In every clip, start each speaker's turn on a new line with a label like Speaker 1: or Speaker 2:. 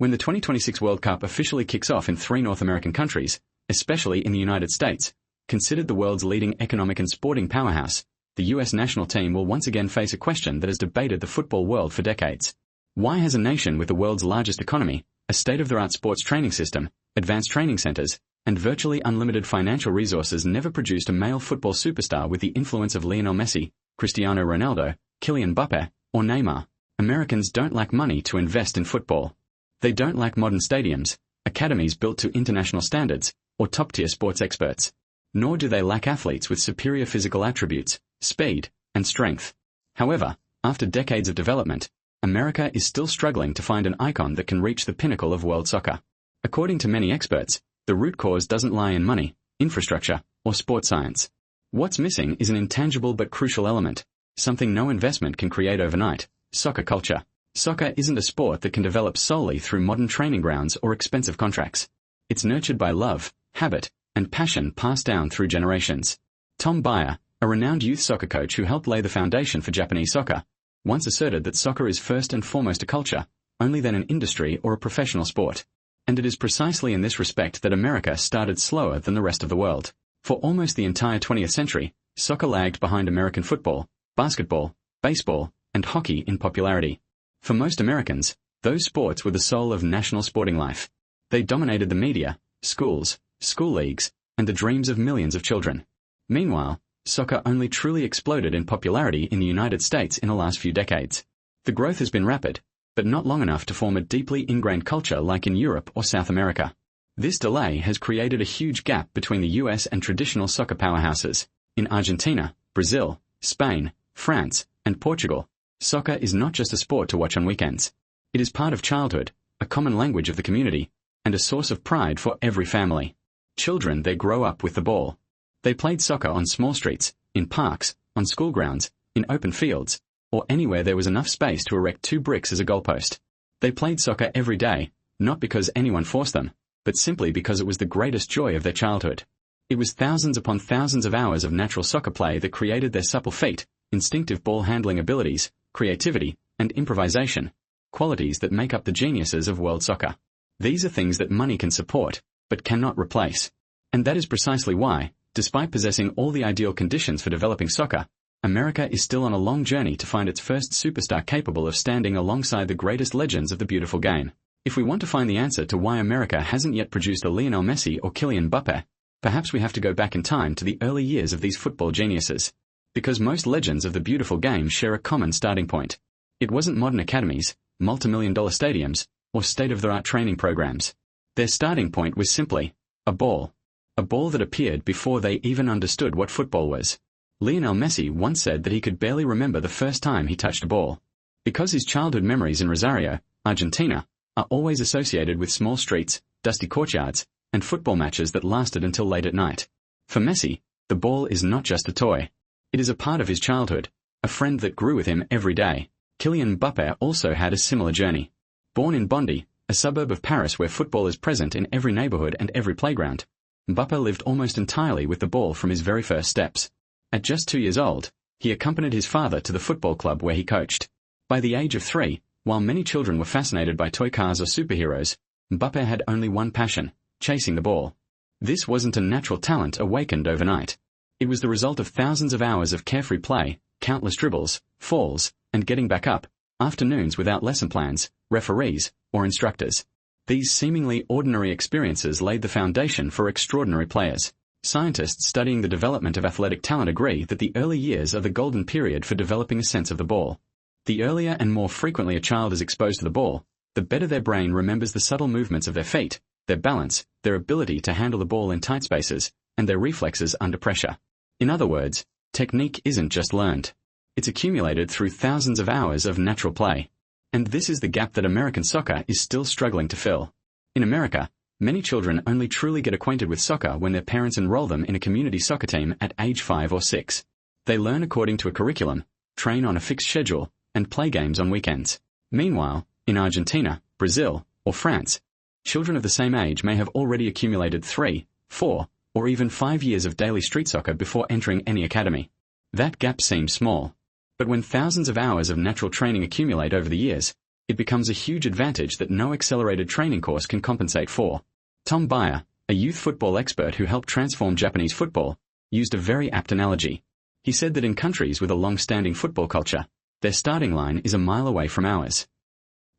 Speaker 1: When the 2026 World Cup officially kicks off in 3 North American countries, especially in the United States, considered the world's leading economic and sporting powerhouse, the U.S. national team will once again face a question that has debated the football world for decades. Why has a nation with the world's largest economy, a state-of-the-art sports training system, advanced training centers, and virtually unlimited financial resources never produced a male football superstar with the influence of Lionel Messi, Cristiano Ronaldo, Kylian Mbappé, or Neymar? Americans don't lack money to invest in football. They don't lack modern stadiums, academies built to international standards, or top-tier sports experts. Nor do they lack athletes with superior physical attributes, speed, and strength. However, after decades of development, America is still struggling to find an icon that can reach the pinnacle of world soccer. According to many experts, the root cause doesn't lie in money, infrastructure, or sports science. What's missing is an intangible but crucial element, something no investment can create overnight: soccer culture. Soccer isn't a sport that can develop solely through modern training grounds or expensive contracts. It's nurtured by love, habit, and passion passed down through generations. Tom Bayer, a renowned youth soccer coach who helped lay the foundation for Japanese soccer, once asserted that soccer is first and foremost a culture, only then an industry or a professional sport. And it is precisely in this respect that America started slower than the rest of the world. For almost the entire 20th century, soccer lagged behind American football, basketball, baseball, and hockey in popularity. For most Americans, those sports were the soul of national sporting life. They dominated the media, schools, school leagues, and the dreams of millions of children. Meanwhile, soccer only truly exploded in popularity in the United States in the last few decades. The growth has been rapid, but not long enough to form a deeply ingrained culture like in Europe or South America. This delay has created a huge gap between the US and traditional soccer powerhouses. In Argentina, Brazil, Spain, France, and Portugal, soccer is not just a sport to watch on weekends. It is part of childhood, a common language of the community, and a source of pride for every family. Children there grow up with the ball. They played soccer on small streets, in parks, on school grounds, in open fields, or anywhere there was enough space to erect 2 bricks as a goalpost. They played soccer every day, not because anyone forced them, but simply because it was the greatest joy of their childhood. It was thousands upon thousands of hours of natural soccer play that created their supple feet, instinctive ball handling abilities, creativity, and improvisation, qualities that make up the geniuses of world soccer. These are things that money can support, but cannot replace. And that is precisely why, despite possessing all the ideal conditions for developing soccer, America is still on a long journey to find its first superstar capable of standing alongside the greatest legends of the beautiful game. If we want to find the answer to why America hasn't yet produced a Lionel Messi or Kylian Mbappé, perhaps we have to go back in time to the early years of these football geniuses. Because most legends of the beautiful game share a common starting point. It wasn't modern academies, multi-million-dollar stadiums, or state-of-the-art training programs. Their starting point was simply a ball. A ball that appeared before they even understood what football was. Lionel Messi once said that he could barely remember the first time he touched a ball. Because his childhood memories in Rosario, Argentina, are always associated with small streets, dusty courtyards, and football matches that lasted until late at night. For Messi, the ball is not just a toy. It is a part of his childhood, a friend that grew with him every day. Kylian Mbappé also had a similar journey. Born in Bondy, a suburb of Paris where football is present in every neighborhood and every playground, Mbappé lived almost entirely with the ball from his very first steps. At just 2 years old, he accompanied his father to the football club where he coached. By the age of 3, while many children were fascinated by toy cars or superheroes, Mbappé had only one passion: chasing the ball. This wasn't a natural talent awakened overnight. It was the result of thousands of hours of carefree play, countless dribbles, falls, and getting back up, afternoons without lesson plans, referees, or instructors. These seemingly ordinary experiences laid the foundation for extraordinary players. Scientists studying the development of athletic talent agree that the early years are the golden period for developing a sense of the ball. The earlier and more frequently a child is exposed to the ball, the better their brain remembers the subtle movements of their feet, their balance, their ability to handle the ball in tight spaces, and their reflexes under pressure. In other words, technique isn't just learned. It's accumulated through thousands of hours of natural play. And this is the gap that American soccer is still struggling to fill. In America, many children only truly get acquainted with soccer when their parents enroll them in a community soccer team at age 5 or 6. They learn according to a curriculum, train on a fixed schedule, and play games on weekends. Meanwhile, in Argentina, Brazil, or France, children of the same age may have already accumulated 3, 4, or even 5 years of daily street soccer before entering any academy. That gap seems small. But when thousands of hours of natural training accumulate over the years, it becomes a huge advantage that no accelerated training course can compensate for. Tom Byer, a youth football expert who helped transform Japanese football, used a very apt analogy. He said that in countries with a long-standing football culture, their starting line is a mile away from ours.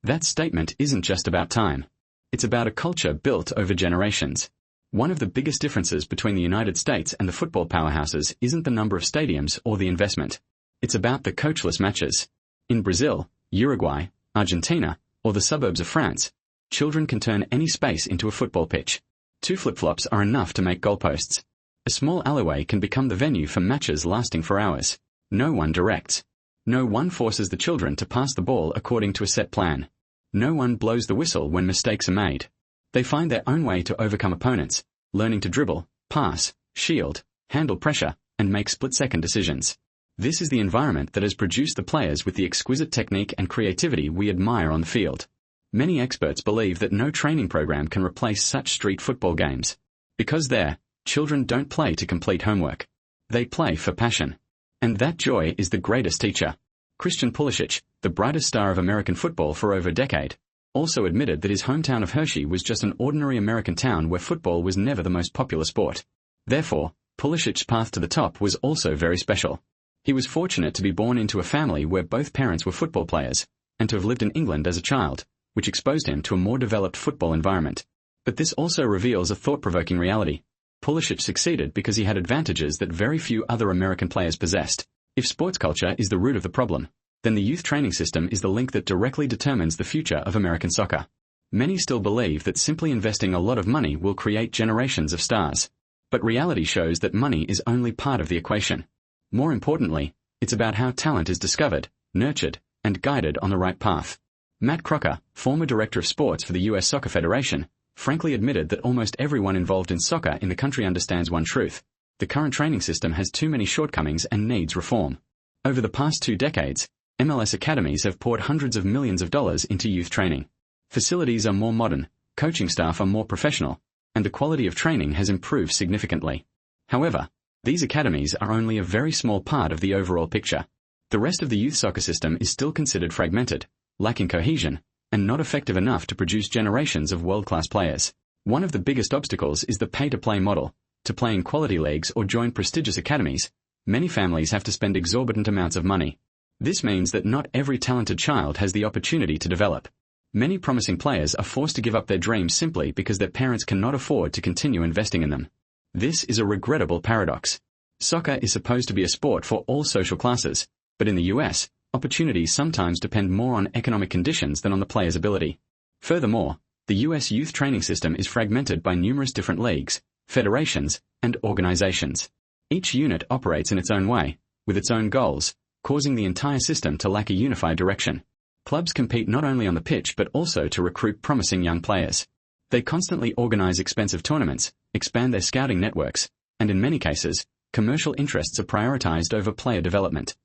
Speaker 1: That statement isn't just about time. It's about a culture built over generations. One of the biggest differences between the United States and the football powerhouses isn't the number of stadiums or the investment. It's about the coachless matches. In Brazil, Uruguay, Argentina, or the suburbs of France, children can turn any space into a football pitch. 2 flip-flops are enough to make goalposts. A small alleyway can become the venue for matches lasting for hours. No one directs. No one forces the children to pass the ball according to a set plan. No one blows the whistle when mistakes are made. They find their own way to overcome opponents, learning to dribble, pass, shield, handle pressure, and make split-second decisions. This is the environment that has produced the players with the exquisite technique and creativity we admire on the field. Many experts believe that no training program can replace such street football games. Because there, children don't play to complete homework. They play for passion. And that joy is the greatest teacher. Christian Pulisic, the brightest star of American football for over a decade, also admitted that his hometown of Hershey was just an ordinary American town where football was never the most popular sport. Therefore, Pulisic's path to the top was also very special. He was fortunate to be born into a family where both parents were football players, and to have lived in England as a child, which exposed him to a more developed football environment. But this also reveals a thought-provoking reality. Pulisic succeeded because he had advantages that very few other American players possessed. If sports culture is the root of the problem, then the youth training system is the link that directly determines the future of American soccer. Many still believe that simply investing a lot of money will create generations of stars. But reality shows that money is only part of the equation. More importantly, it's about how talent is discovered, nurtured, and guided on the right path. Matt Crocker, former director of sports for the U.S. Soccer Federation, frankly admitted that almost everyone involved in soccer in the country understands one truth. The current training system has too many shortcomings and needs reform. Over the past 2 decades, MLS academies have poured hundreds of millions of dollars into youth training. Facilities are more modern, coaching staff are more professional, and the quality of training has improved significantly. However, these academies are only a very small part of the overall picture. The rest of the youth soccer system is still considered fragmented, lacking cohesion, and not effective enough to produce generations of world-class players. One of the biggest obstacles is the pay-to-play model. To play in quality leagues or join prestigious academies, many families have to spend exorbitant amounts of money. This means that not every talented child has the opportunity to develop. Many promising players are forced to give up their dreams simply because their parents cannot afford to continue investing in them. This is a regrettable paradox. Soccer is supposed to be a sport for all social classes, but in the US, opportunities sometimes depend more on economic conditions than on the player's ability. Furthermore, the US youth training system is fragmented by numerous different leagues, federations, and organizations. Each unit operates in its own way, with its own goals, causing the entire system to lack a unified direction. Clubs compete not only on the pitch but also to recruit promising young players. They constantly organize expensive tournaments, expand their scouting networks, and in many cases, commercial interests are prioritized over player development.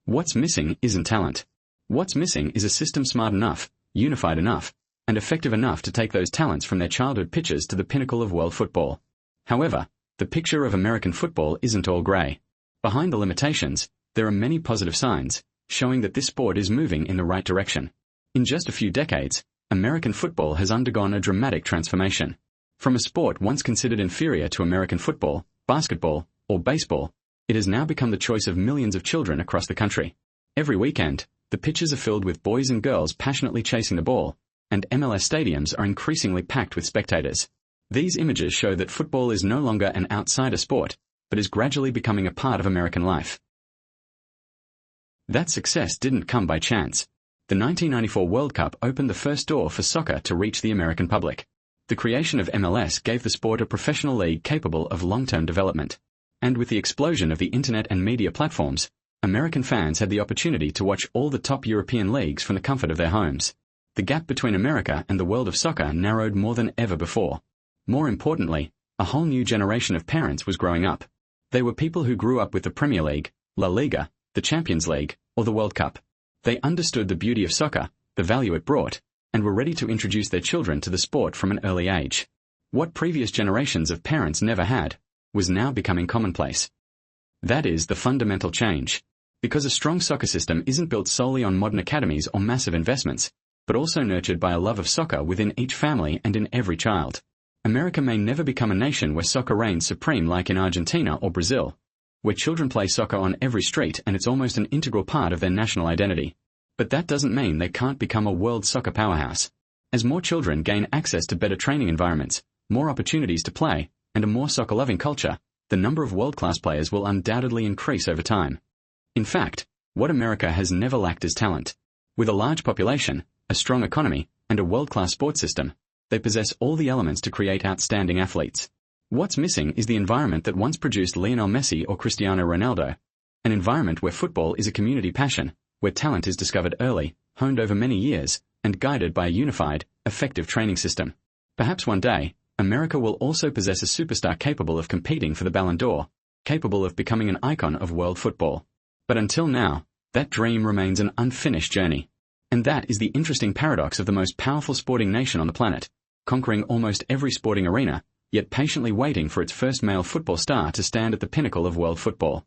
Speaker 1: What's missing isn't talent. What's missing is a system smart enough, unified enough, and effective enough to take those talents from their childhood pitches to the pinnacle of world football. However, the picture of American football isn't all grey. Behind the limitations, there are many positive signs, showing that this sport is moving in the right direction. In just a few decades, American football has undergone a dramatic transformation. From a sport once considered inferior to American football, basketball, or baseball, it has now become the choice of millions of children across the country. Every weekend, the pitches are filled with boys and girls passionately chasing the ball, and MLS stadiums are increasingly packed with spectators. These images show that football is no longer an outsider sport, but is gradually becoming a part of American life. That success didn't come by chance. The 1994 World Cup opened the first door for soccer to reach the American public. The creation of MLS gave the sport a professional league capable of long-term development. And with the explosion of the internet and media platforms, American fans had the opportunity to watch all the top European leagues from the comfort of their homes. The gap between America and the world of soccer narrowed more than ever before. More importantly, a whole new generation of parents was growing up. They were people who grew up with the Premier League, La Liga, the Champions League, or the World Cup. They understood the beauty of soccer, the value it brought, and were ready to introduce their children to the sport from an early age. What previous generations of parents never had, was now becoming commonplace. That is the fundamental change. Because a strong soccer system isn't built solely on modern academies or massive investments, but also nurtured by a love of soccer within each family and in every child. America may never become a nation where soccer reigns supreme like in Argentina or Brazil, where children play soccer on every street and it's almost an integral part of their national identity. But that doesn't mean they can't become a world soccer powerhouse. As more children gain access to better training environments, more opportunities to play, and a more soccer-loving culture, the number of world-class players will undoubtedly increase over time. In fact, what America has never lacked is talent. With a large population, a strong economy, and a world-class sports system, they possess all the elements to create outstanding athletes. What's missing is the environment that once produced Lionel Messi or Cristiano Ronaldo, an environment where football is a community passion, where talent is discovered early, honed over many years, and guided by a unified, effective training system. Perhaps one day, America will also possess a superstar capable of competing for the Ballon d'Or, capable of becoming an icon of world football. But until now, that dream remains an unfinished journey. And that is the interesting paradox of the most powerful sporting nation on the planet, conquering almost every sporting arena, yet patiently waiting for its first male football star to stand at the pinnacle of world football.